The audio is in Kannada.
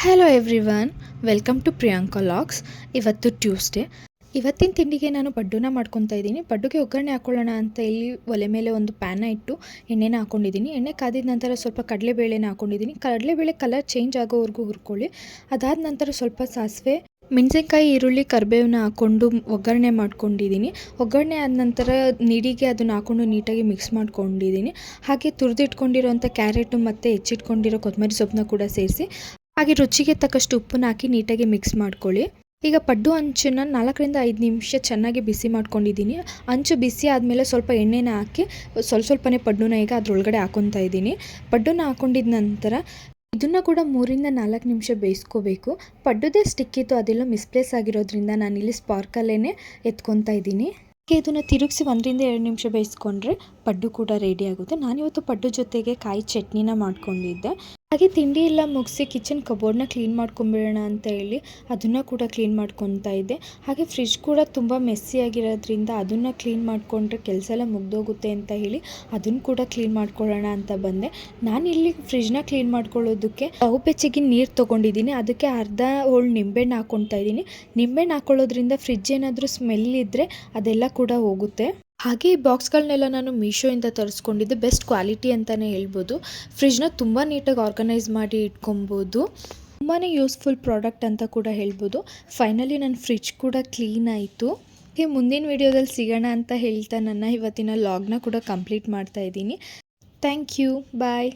Hello everyone, welcome to Priyanka logs. ಇವತ್ತು ಟ್ಯೂಸ್ಡೇ. ಇವತ್ತಿನ ತಿಂಡಿಗೆ ನಾನು ಪಡ್ಡುನ ಮಾಡ್ಕೊತಾ ಇದ್ದೀನಿ. ಪಡ್ಡುಗೆ ಒಗ್ಗರಣೆ ಹಾಕ್ಕೊಳ್ಳೋಣ ಅಂತ ಇಲ್ಲಿ ಒಲೆ ಮೇಲೆ ಒಂದು ಪ್ಯಾನ ಇಟ್ಟು ಎಣ್ಣೆನ ಹಾಕ್ಕೊಂಡಿದ್ದೀನಿ. ಎಣ್ಣೆ ಕಾದಿದ ನಂತರ ಸ್ವಲ್ಪ ಕಡಲೆಬೇಳೆನ ಹಾಕ್ಕೊಂಡಿದ್ದೀನಿ. ಕಡಲೆಬೇಳೆ ಕಲರ್ ಚೇಂಜ್ ಆಗೋವರೆಗೂ ಹುರ್ಕೊಳ್ಳಿ. ಅದಾದ ನಂತರ ಸ್ವಲ್ಪ ಸಾಸಿವೆ, ಮೆಣಸಿನ್ಕಾಯಿ, ಈರುಳ್ಳಿ, ಕರಿಬೇವನ್ನ ಹಾಕ್ಕೊಂಡು ಒಗ್ಗರಣೆ ಮಾಡ್ಕೊಂಡಿದ್ದೀನಿ. ಒಗ್ಗರಣೆ ಆದ ನಂತರ ನೀರಿಗೆ ಅದನ್ನು ಹಾಕ್ಕೊಂಡು ನೀಟಾಗಿ ಮಿಕ್ಸ್ ಮಾಡ್ಕೊಂಡಿದ್ದೀನಿ. ಹಾಗೆ ತುರಿದಿಟ್ಕೊಂಡಿರೋಂಥ ಕ್ಯಾರೆಟು ಮತ್ತು ಹೆಚ್ಚಿಟ್ಕೊಂಡಿರೋ ಕೊತ್ತಂಬರಿ ಸೊಪ್ಪನ್ನ ಕೂಡ ಸೇರಿಸಿ, ಹಾಗೆ ರುಚಿಗೆ ತಕ್ಕಷ್ಟು ಉಪ್ಪನ್ನ ಹಾಕಿ ನೀಟಾಗಿ ಮಿಕ್ಸ್ ಮಾಡ್ಕೊಳ್ಳಿ. ಈಗ ಪಡ್ಡು ಹಂಚನ್ನು 4ರಿಂದ 5 ನಿಮಿಷ ಚೆನ್ನಾಗಿ ಬಿಸಿ ಮಾಡ್ಕೊಂಡಿದ್ದೀನಿ. ಹಂಚು ಬಿಸಿ ಆದಮೇಲೆ ಸ್ವಲ್ಪ ಎಣ್ಣೆನ ಹಾಕಿ ಸ್ವಲ್ಪನೇ ಪಡ್ಡುನ ಈಗ ಅದರೊಳಗಡೆ ಹಾಕ್ಕೊತಾ ಇದ್ದೀನಿ. ಪಡ್ಡುನ ಹಾಕ್ಕೊಂಡಿದ ನಂತರ ಇದನ್ನು ಕೂಡ 3ರಿಂದ 4 ನಿಮಿಷ ಬೇಯಿಸ್ಕೋಬೇಕು. ಪಡ್ಡುದೇ ಸ್ಟಿಕ್ ಇತ್ತು, ಅದೆಲ್ಲ ಮಿಸ್ಪ್ಲೇಸ್ ಆಗಿರೋದ್ರಿಂದ ನಾನಿಲ್ಲಿ ಸ್ಪಾರ್ಕಲ್ಲೇ ಎತ್ಕೊತಾ ಇದ್ದೀನಿ. ಇದನ್ನು ತಿರುಗಿಸಿ 1ರಿಂದ 2 ನಿಮಿಷ ಬೇಯಿಸ್ಕೊಂಡ್ರೆ ಪಡ್ಡು ಕೂಡ ರೆಡಿ ಆಗುತ್ತೆ. ನಾನಿವತ್ತು ಪಡ್ಡು ಜೊತೆಗೆ ಕಾಯಿ ಚಟ್ನಿನ ಮಾಡ್ಕೊಂಡಿದ್ದೆ. ಹಾಗೆ ತಿಂಡಿ ಎಲ್ಲ ಮುಗಿಸಿ ಕಿಚನ್ ಕಬೋರ್ಡ್ನ ಕ್ಲೀನ್ ಮಾಡ್ಕೊಂಬಿಡೋಣ ಅಂತ ಹೇಳಿ ಅದನ್ನು ಕೂಡ ಕ್ಲೀನ್ ಮಾಡ್ಕೊತಾ ಇದ್ದೆ. ಹಾಗೆ ಫ್ರಿಜ್ ಕೂಡ ತುಂಬ ಮೆಸ್ಸಿ ಆಗಿರೋದ್ರಿಂದ ಅದನ್ನು ಕ್ಲೀನ್ ಮಾಡಿಕೊಂಡ್ರೆ ಕೆಲಸ ಎಲ್ಲ ಮುಗ್ದೋಗುತ್ತೆ ಅಂತ ಹೇಳಿ ಅದನ್ನು ಕೂಡ ಕ್ಲೀನ್ ಮಾಡ್ಕೊಳ್ಳೋಣ ಅಂತ ಬಂದೆ. ನಾನಿಲ್ಲಿ ಫ್ರಿಜ್ನ ಕ್ಲೀನ್ ಮಾಡ್ಕೊಳ್ಳೋದಕ್ಕೆ ಪಾವು ಬೆಚ್ಚಗೆ ನೀರು ತೊಗೊಂಡಿದ್ದೀನಿ. ಅದಕ್ಕೆ ಅರ್ಧ ಹೋಳು ನಿಂಬೆಹಣ್ಣು ಹಾಕ್ಕೊತಾ ಇದ್ದೀನಿ. ನಿಂಬೆಹಣ್ಣು ಹಾಕ್ಕೊಳ್ಳೋದ್ರಿಂದ ಫ್ರಿಜ್ ಏನಾದರೂ ಸ್ಮೆಲ್ ಇದ್ದರೆ ಅದೆಲ್ಲ ಕೂಡ ಹೋಗುತ್ತೆ. ಹಾಗೆ ಈ ಬಾಕ್ಸ್ಗಳನ್ನೆಲ್ಲ ನಾನು ಮೀಶೋಯಿಂದ ತರಿಸ್ಕೊಂಡಿದ್ದೆ. ಬೆಸ್ಟ್ ಕ್ವಾಲಿಟಿ ಅಂತಲೇ ಹೇಳ್ಬೋದು. ಫ್ರಿಜ್ನ ತುಂಬ ನೀಟಾಗಿ ಆರ್ಗನೈಸ್ ಮಾಡಿ ಇಟ್ಕೊಬೋದು. ತುಂಬಾ ಯೂಸ್ಫುಲ್ ಪ್ರಾಡಕ್ಟ್ ಅಂತ ಕೂಡ ಹೇಳ್ಬೋದು. ಫೈನಲಿ ನನ್ನ ಫ್ರಿಜ್ ಕೂಡ ಕ್ಲೀನ್ ಆಯಿತು. ಹಾಗೆ ಮುಂದಿನ ವಿಡಿಯೋದಲ್ಲಿ ಸಿಗೋಣ ಅಂತ ಹೇಳ್ತಾ ನನ್ನ ಇವತ್ತಿನ ಲಾಗ್ನ ಕೂಡ ಕಂಪ್ಲೀಟ್ ಮಾಡ್ತಾ ಇದ್ದೀನಿ. Thank you, bye.